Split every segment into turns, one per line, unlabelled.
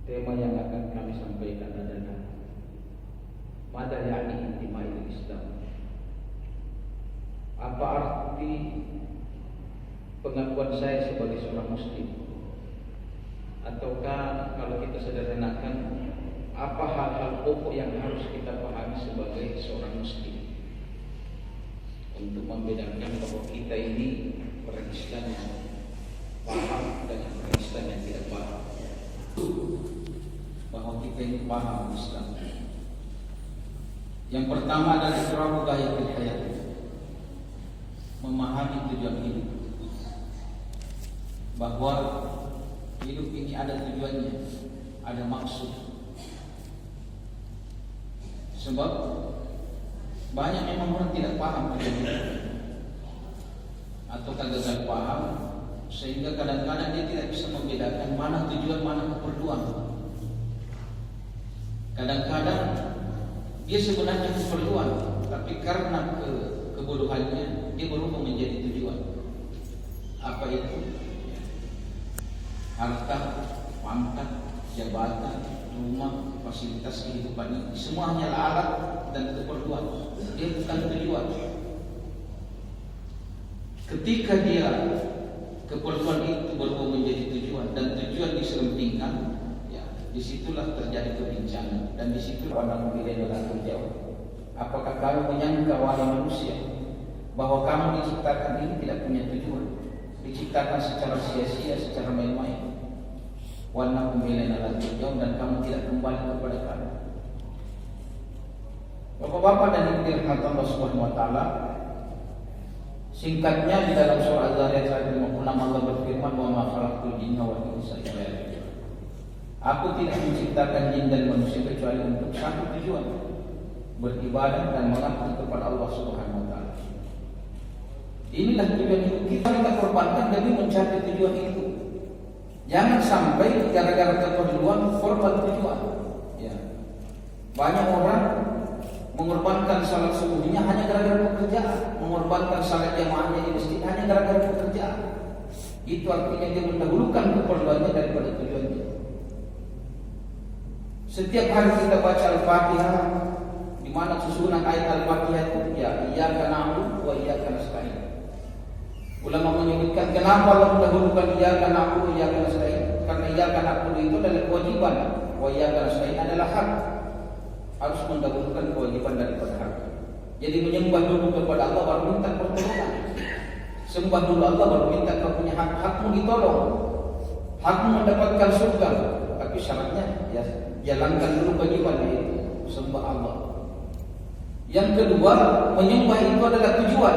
Tema yang akan kami sampaikan adalah Mada ya'ni intimail Islam. Apa arti pengakuan saya sebagai seorang Muslim? Ataukah kalau kita sederhanakan, apa hal-hal pokok yang harus kita pahami sebagai seorang Muslim untuk membedakan bahwa kita ini orang Islam yang paham dengan orang Islam yang tidak paham, bahwa kita ini paham Islam. Yang pertama adalah iqraru ghayatil hayat, memahami tujuan hidup, bahwa hidup ini ada tujuannya, ada maksud. Sebab banyak memang orang tidak paham tujuan hidup, atau gagal paham, sehingga kadang-kadang dia tidak bisa membedakan mana tujuan, mana keperluan. Kadang-kadang dia sebenarnya keperluan, tapi karena kebodohannya dia berubah menjadi tujuan. Apa itu? Harta, pangkat, jabatan, rumah, fasilitas kehidupan ini semua hanyalah alat dan keperluan. Dia bukan tujuan. Ketika dia keperluan itu berubah menjadi tujuan dan tujuan diserempingkan, ya, disitulah terjadi perbincangan dan disitulah orang memilih dalam jauh. Apakah kamu menyangka wahai manusia bahwa kamu diciptakan ini tidak punya tujuan, diciptakan secara sia-sia, secara main-main? Warna pemilihan dalam jauh dan kamu tidak kembali kepada kami. Bapak-bapak dan ibu dirahmati Allah Subhanahu wa taala, singkatnya di dalam surah Az-Zariyat ayat 56 Allah berfirman, "Wa ma khalaqtul jinna wal insa illa liya'budun." Aku tidak menciptakan jin dan manusia kecuali untuk satu tujuan, beribadah dan mengabdi kepada Allah Subhanahu wa taala. Inilah tujuan hidup kita korbankan demi mencapai tujuan itu. Jangan sampai gara-gara keperluan korban tujuan. Ya. Banyak orang mengorbankan salat subuhnya hanya gara-gara pekerjaan, mengorbankan salat jamaahnya di masjid hanya gara-gara pekerjaan. Itu artinya dia mendahulukan keperluannya daripada tujuannya. Setiap hari kita baca Al-Fatihah, di mana susunan ayat Al-Fatihah itu ya iyyaka na'budu wa iyyaka nasta'in. Ulama menyebutkan kenapa Allah mendahulukan iyyaka na'budu wa iyyaka nasta'in? Karena iyyaka na'budu itu adalah kewajiban, wa iyyaka nasta'in adalah hak. Harus mendahulukan kewajiban daripada hak. Jadi menyembah dulu kepada Allah baru minta pertolongan. Sembah dulu Allah baru minta kau punya hak, hakmu ditolong, hakmu mendapatkan surga. Tapi syaratnya ya jalankan dulu kewajiban itu, sembah Allah. Yang kedua, menyembah itu adalah tujuan,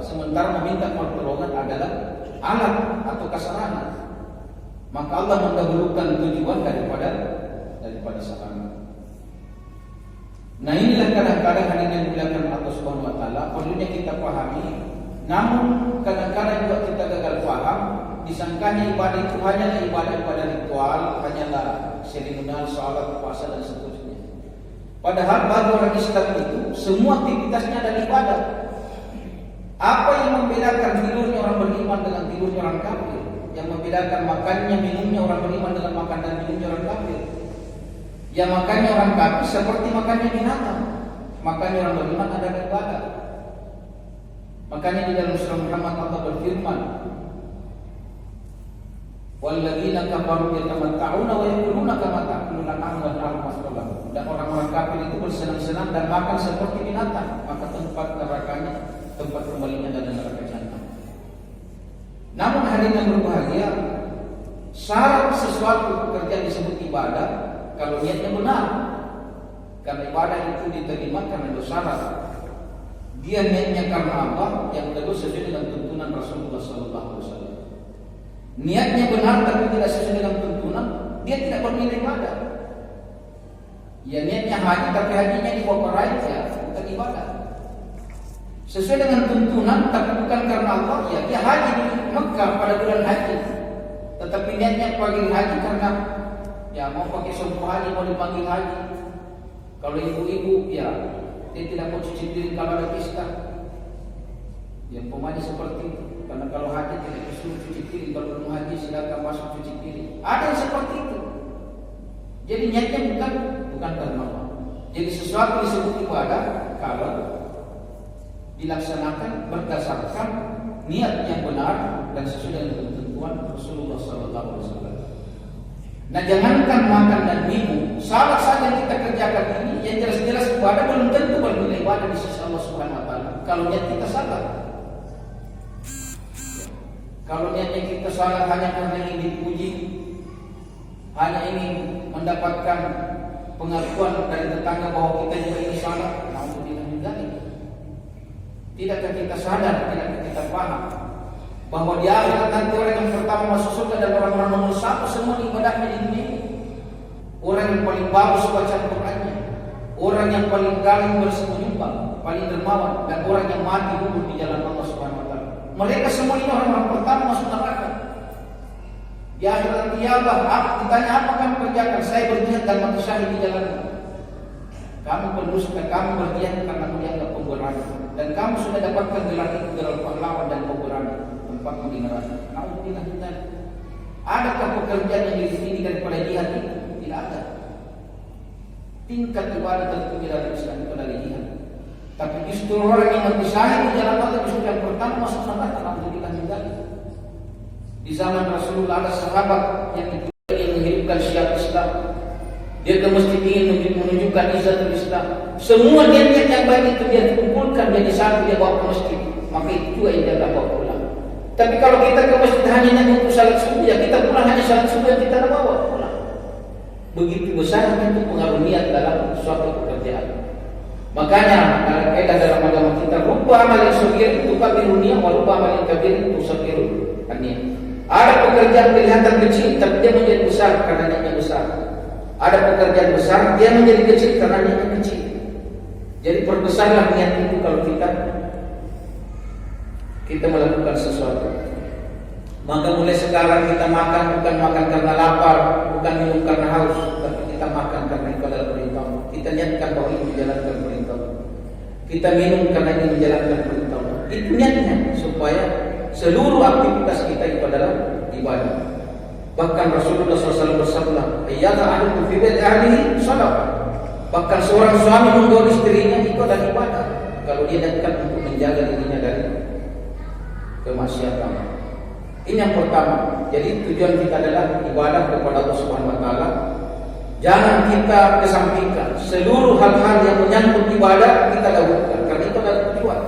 sementara meminta pertolongan adalah alat atau kasarana. Maka Allah mendahulukan tujuan daripada sarana. Nah, inilah kadang-kadang hadirin yang dimuliakan Allah Subhanahu wa taala perlunya kita pahami. Namun kadang-kadang juga kita gagal paham, disangkanya ibadah itu hanyalah ibadah ritual, hanyalah seremonial, salat, puasa dan seterusnya. Padahal bagi orang Islam itu semua aktivitasnya adalah ibadah. Apa yang membedakan tidurnya orang beriman dengan tidurnya orang kafir? Yang membedakan makannya, minumnya orang beriman dengan makan dan minumnya orang kafir? Yang makannya orang kafir seperti makannya binatang, makannya orang beriman adalah ibadah. Makanya di dalam surah Muhammad Allah berfirman, "Walladzina kafaru yatamatta'una wa yaquluna kama ta'kuluna al-an'am wal harthum." Dan orang-orang kafir itu bersenang-senang dan makan seperti binatang, maka tempat nerakanya, tempat kembalinya adalah neraka jahanam. Namun hadirin yang berbahagia, syarat sesuatu pekerjaan disebut ibadah kalau niatnya benar. Karena ibadah itu diterima karena ada syarat. Dia niatnya karena apa? Yang kedua sesuai dengan tuntunan Rasulullah SAW. Niatnya benar tapi tidak sesuai dengan tuntunan, dia tidak bernilai ibadah. Ya niatnya haji tapi hajinya di bawah raja, bukan ibadah. Sesuai dengan tuntunan tapi bukan karena Allah, ya dia haji di Mekah pada bulan haji. Tetapi niatnya panggil haji karena ya mau pakai sumpah haji, mau dipanggil haji. Kalau ibu-ibu ya dia tidak mau cuci piring kalau ada pesta. Yang pemain seperti itu. Karena kalau haji tidak disuruh cuci piring, kalau belum haji silakan masuk cuci piring. Ada yang seperti itu. Jadi niatnya bukan karena Allah. Jadi sesuatu disebut ibadah kalau dilaksanakan berdasarkan niat yang benar dan sesuai dengan ketentuan Rasulullah SAW. Nah, jangankan makan dan minum, salat saja yang kita kerjakan ini yang jelas-jelas ibadah belum tentu bernilai ibadah di sisi Allah Subhanahu Wa Taala. Kalau niat kita salah, kalau niatnya kita salah hanya karena ingin dipuji, hanya ingin mendapatkan pengakuan dari tetangga bahwa kita juga ini salah, naudzubillah min dzalik. Tidakkah kita sadar, tidakkah kita paham bahwa di akhirat nanti orang yang pertama masuk surga dan orang-orang nomor satu semua ibadahnya di dunia ini. Orang yang paling bagus baca Qurannya, orang yang paling galing bersemenyumbang, paling dermawan, dan orang yang mati gugur di jalan Allah Subhanahu Wa Taala. Mereka semua ini orang-orang pertama masuk neraka. Di akhirat kiamat, ditanya apa kamu kerjakan? Saya berjihad dan mati syahid di jalanmu. Kamu berdusta, kamu berjihad karena kamu dianggap pemberani, dan kamu sudah dapatkan gelar itu, gelar pahlawan dan pemberani. Tempatmu di neraka. Naudzubillah min dzalik. Adakah pekerjaan yang lebih tinggi daripada jihad itu? Tidak ada. Tingkat ibadah tertinggi dalam Islam itu adalah jihad. Tapi justru orang yang mati syahid di jalan Allah justru yang pertama masuk neraka. Naudzubillah min dzalik. Di zaman Rasulullah ada sahabat yang menghidupkan syiar Islam. Dia ke masjid ingin menunjukkan izzatul Islam. Semua niat yang baik itu dia kumpulkan jadi satu, dia bawa ke masjid. Maka itu juga yang dia bawa pulang. Tapi kalau kita ke masjid hanya untuk salat subuh, ya kita pulang hanya salat subuh yang kita bawa pulang. Begitu besar itu pengaruh niat dalam suatu pekerjaan. Makanya kaidah dalam agama kita, rupa amal yang saghir itu kabirun niat, wa rupa amal yang kabir itu saghirun niat. Ada pekerjaan kelihatan kecil tapi dia menjadi besar karena niatnya besar. Ada pekerjaan besar dia menjadi kecil karena niatnya kecil. Jadi perbesarlah niat itu kalau kita melakukan sesuatu. Maka mulai sekarang kita makan bukan makan karena lapar, bukan minum karena haus, tapi kita makan karena itu adalah perintah. Kita niatkan bahwa ini menjalankan perintah. Kita minum karena ini menjalankan perintah. Itu niatnya supaya seluruh aktivitas kita itu adalah ibadah. Bahkan Rasulullah SAW bersabda, "Ayyata ahadukum fi baiti ahlihi shadaqah." Bahkan seorang suami menggauli istrinya itu adalah ibadah kalau dia niatkan untuk menjaga dirinya dari kemaksiatan. Ini yang pertama. Jadi tujuan kita adalah ibadah kepada Allah Subhanahu Wa Taala. Jangan kita kesampingkan seluruh hal-hal yang menyangkut ibadah, kita dahulukan karena itu adalah tujuan.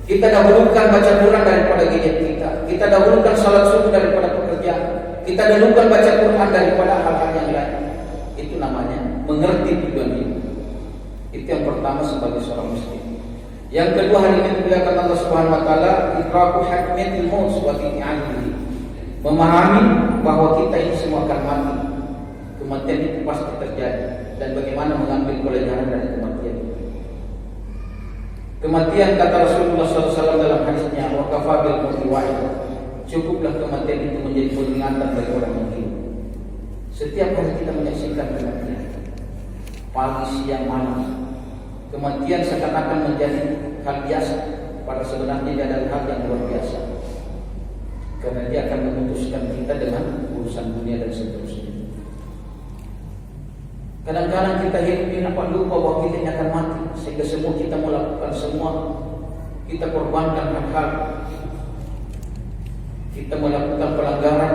Kita dahulukan baca Quran daripada gadget kita. Kita dahulukan salat subuh daripada pekerjaan. Kita dahulukan baca Quran daripada hal-hal yang lain. Itu namanya mengerti tujuan itu. Itu yang pertama sebagai seorang muslim. Yang kedua, hal ini dimuliakan Allah Subhanahu Wa Taala, idraku hakmiyatil maut wa ti'anihi. Memahami bahwa kita ini semua akan mati. Kematian itu pasti terjadi dan bagaimana mengambil pelajaran dari kematian. Kematian kata Rasulullah SAW dalam hadisnya, wa kafa bil mauti wa'id. Cukuplah kematian itu menjadi peringatan bagi orang yang hidup. Setiap hari kita menyaksikan kematian, pagi, siang, malam. Kematian seakan-akan menjadi hal biasa, pada sebenarnya dia adalah hal yang luar biasa. Karena dia akan memutuskan kita dengan urusan dunia dan seterusnya. Kadang-kadang kita hidup ini lupa bahwa kita ini akan mati, sehingga semua kita melakukan semua, kita korbankan hal-hal, kita melakukan pelanggaran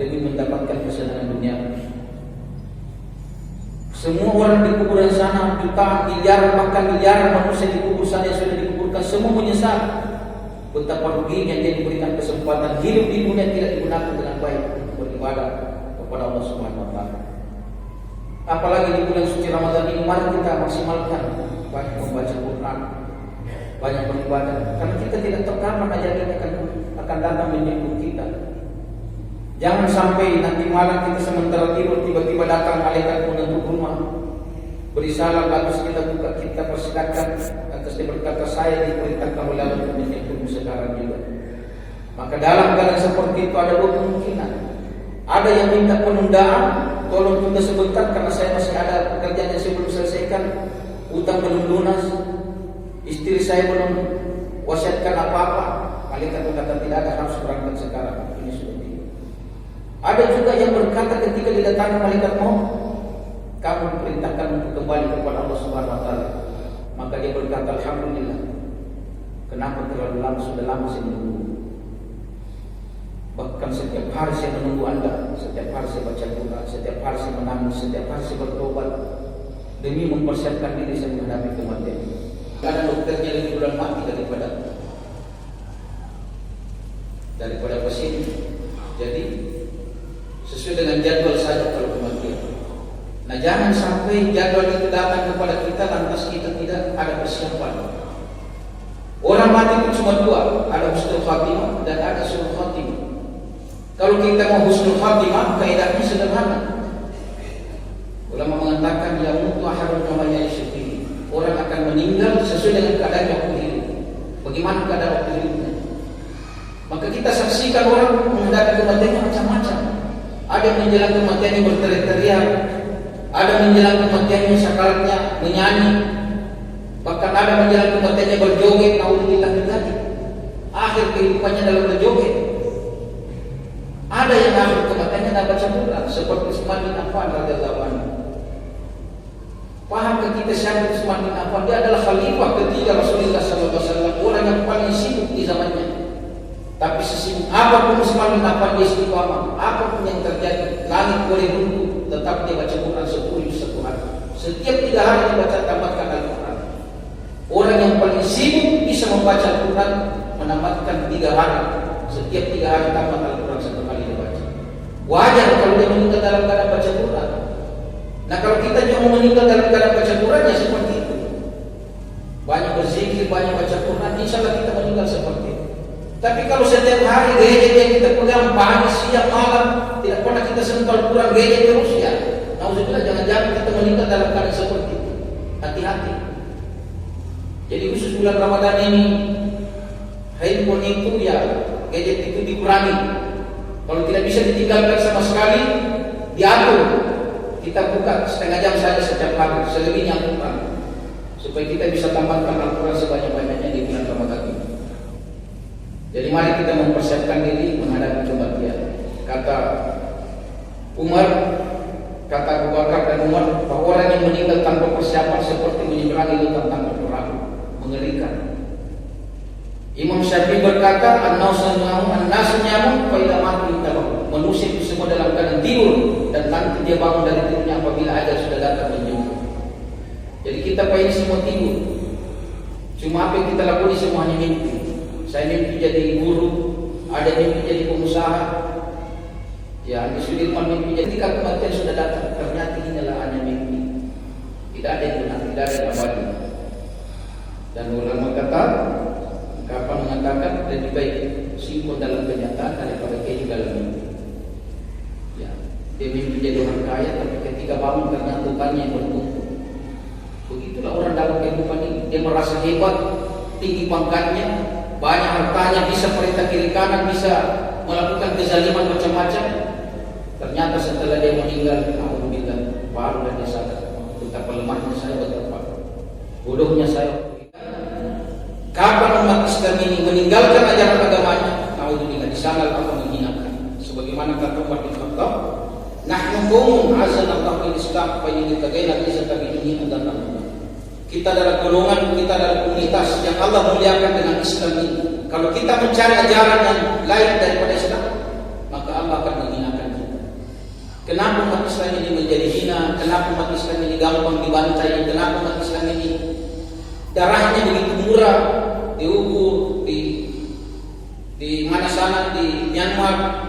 demi mendapatkan kesenangan dunia. Semua orang di kuburan sana, jutaan, miliaran, bahkan miliaran manusia di kubur sana yang sudah dikuburkan, semua menyesal betapa ruginya dia diberikan kesempatan hidup di dunia tidak digunakan dengan baik untuk beribadah kepada Allah Subhanahu Wa Taala. Apalagi di bulan suci Ramadan ini, mari kita maksimalkan banyak membaca Quran, banyak beribadah, karena kita tidak tahu kapan ajal ini akan datang menjemput kita. Jangan sampai nanti malam kita sementara tidur tiba-tiba datang malaikat menutup rumah, beri salam, lalu kita buka, kita persilakan, atas dia berkata, saya diperintahkan oleh Allah untuk menjemputmu sekarang juga. Maka dalam keadaan seperti itu ada dua kemungkinan. Ada yang minta penundaan, tolong tunda sebentar karena saya masih ada pekerjaan yang saya belum selesaikan, utang belum lunas, istri saya belum wasiatkan apa-apa. Malaikat berkata tidak ada, harus berangkat sekarang. Ini sudah. Ada juga yang berkata ketika didatangi malaikat maut, kamu diperintahkan untuk kembali kepada Allah Subhanahu wa taala. Maka dia berkata, alhamdulillah. Kenapa terlalu lama, sudah lama saya menunggu. Bahkan setiap hari saya menunggu Anda, setiap hari saya baca Quran, setiap hari saya menangis, setiap hari saya bertobat demi mempersiapkan diri saya menghadapi kematian. Karena dokternya lebih duluan mati daripada pasien. Jadi sesuai dengan jadwal saja kalau kematian. Nah, jangan sampai jadwal itu datang kepada kita lantas kita tidak ada persiapan. Orang mati itu cuma dua, ada husnul khatimah dan ada su'ul khatimah. Kalau kita mau husnul khatimah, kaidahnya sederhana. Ulama mengatakan yang mutu ahadun kama ya'ishu fihi. Orang akan meninggal sesuai dengan keadaan waktu hidup. Bagaimana keadaan waktu hidupnya? Maka kita saksikan orang menghadapi kematiannya macam-macam. Ada yang menjelang kematiannya berteriak-teriak, ada menjelang kematiannya sakaratnya menyanyi, bahkan ada menjelang kematiannya berjoget. Naudzubillah min dzalik. Akhir kehidupannya dalam berjoget. Ada yang akhir kematiannya dalam baca Quran, seperti Utsman bin Affan radhiyallahu anhu. Paham ke kita siapa Utsman bin Affan? Dia adalah khalifah ketiga Rasulullah SAW, orang yang paling sibuk di zamannya. Tapi sesibuk apapun Utsman bin Affan dia istiqamah. Apapun yang terjadi, langit boleh runtuh, tetap dia baca Quran 10 juz satu hari. Setiap 3 hari dia baca tamatkan Al-Quran. Orang yang paling sibuk bisa membaca Al-Quran menamatkan 3 hari. Setiap 3 hari tamat Al-Quran 1 kali dia baca. Wajar kalau dia meninggal dalam keadaan baca Quran. Nah, kalau kita juga mau meninggal dalam keadaan baca Quran, ya seperti itu. Banyak berzikir, banyak baca Quran, insya Allah kita meninggal seperti itu. Tapi kalau setiap hari gadget yang kita pegang pagi, siang, malam, tidak pernah kita sentuh Al-Quran, gadget terus, ya nauzubillah, jangan-jangan kita meninggal dalam keadaan seperti itu. Hati-hati. Jadi khusus bulan Ramadan ini, handphone itu ya, gadget itu dikurangi. Kalau tidak bisa ditinggalkan sama sekali, diatur. Kita buka setengah jam saja setiap hari, selebihnya Al-Quran, supaya kita bisa tambahkan Al-Quran sebanyak-banyaknya di bulan Ramadan ini. Jadi mari kita mempersiapkan diri menghadapi kematian. Kata Umar, kata Abu Bakar dan Umar, bahwa orang yang meninggal tanpa persiapan seperti menyeberangi lautan tanpa perahu, mengerikan. Imam Syafi'i berkata, an-nasu nyamun fa idza matu intabahu. Manusia itu semua dalam keadaan tidur dan nanti dia bangun dari tidurnya apabila ajal sudah datang menjemput. Jadi kita pengen semua tidur. Cuma apa yang kita lakukan semuanya mimpi. Saya mimpi jadi guru, ada mimpi jadi pengusaha. Ya, Andi Sudirman mimpi jadi ketika kematian sudah datang, ternyata inilah hanya mimpi. Tidak ada yang benar, tidak ada yang abadi. Dan ulama kata, kapan mengatakan lebih baik simpan dalam kenyataan daripada kehidupan dalam mimpi. Ya, dia mimpi jadi orang kaya, tapi ketika bangun ternyata Tuhannya yang bertumbuh. Begitulah orang dalam kehidupan ini. Dia merasa hebat, tinggi pangkatnya, banyak hartanya, bisa perintah kiri kanan, bisa melakukan kezaliman macam-macam. Ternyata setelah dia meninggal, alhamdulillah, baru dia sadar betapa lemahnya saya, betapa bodohnya saya. Kapan umat Islam ini meninggalkan ajaran agamanya, alhamdulillah, di sana Allah menghinakan. Sebagaimana kata Umar bin Khattab, nahnu qaumun azanallahu bil Islam fa yatagaina izzata bi dunya dan akhirah. Kita adalah golongan, kita adalah komunitas yang Allah muliakan dengan Islam ini. Kalau kita mencari ajaran yang lain daripada Islam, maka Allah akan menghinakan kita. Kenapa umat Islam ini menjadi hina? Kenapa umat Islam ini gampang dibantai? Kenapa umat Islam ini darahnya begitu murah, diukur di mana sana di Myanmar,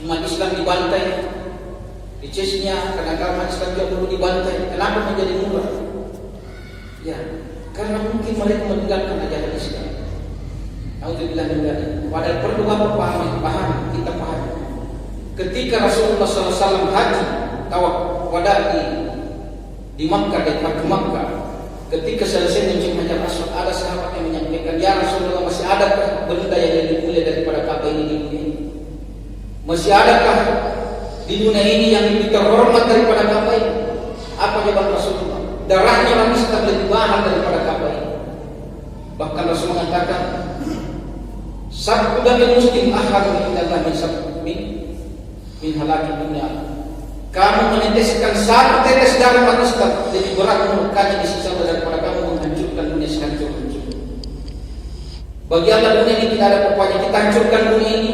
umat Islam dibantai, di Chechnya, kadang-kadang umat Islam juga perlu dibantai. Kenapa menjadi murah? Ya, karena mungkin mereka meninggalkan ajaran Islam. Alhamdulillah meninggalkan. Padahal perlu apa paham, kita paham. Ketika Rasulullah SAW haji tawaf wada di Makkah, di Makkah, ketika selesai mencium Hajar Aswad, ada sahabat yang menyampaikan, ya Rasulullah, masih adakah benda yang lebih mulia daripada Ka'bah ini di dunia ini? Masih adakah di dunia ini yang lebih terhormat daripada Ka'bah ini? Apa jawaban Rasulullah? Darahnya orang Islam lebih mahal daripada Ka'bah ini. Bahkan Rasul mengatakan, sabtu dami muslim ahadu indallah min min halaki dunia. Kamu meneteskan satu tetes darah manusia lebih berat murkanya di sisi Allah daripada kamu menghancurkan dunia sehancur-hancur. Bagi Allah dunia ini tidak ada apa-apanya. Kita hancurkan dunia ini,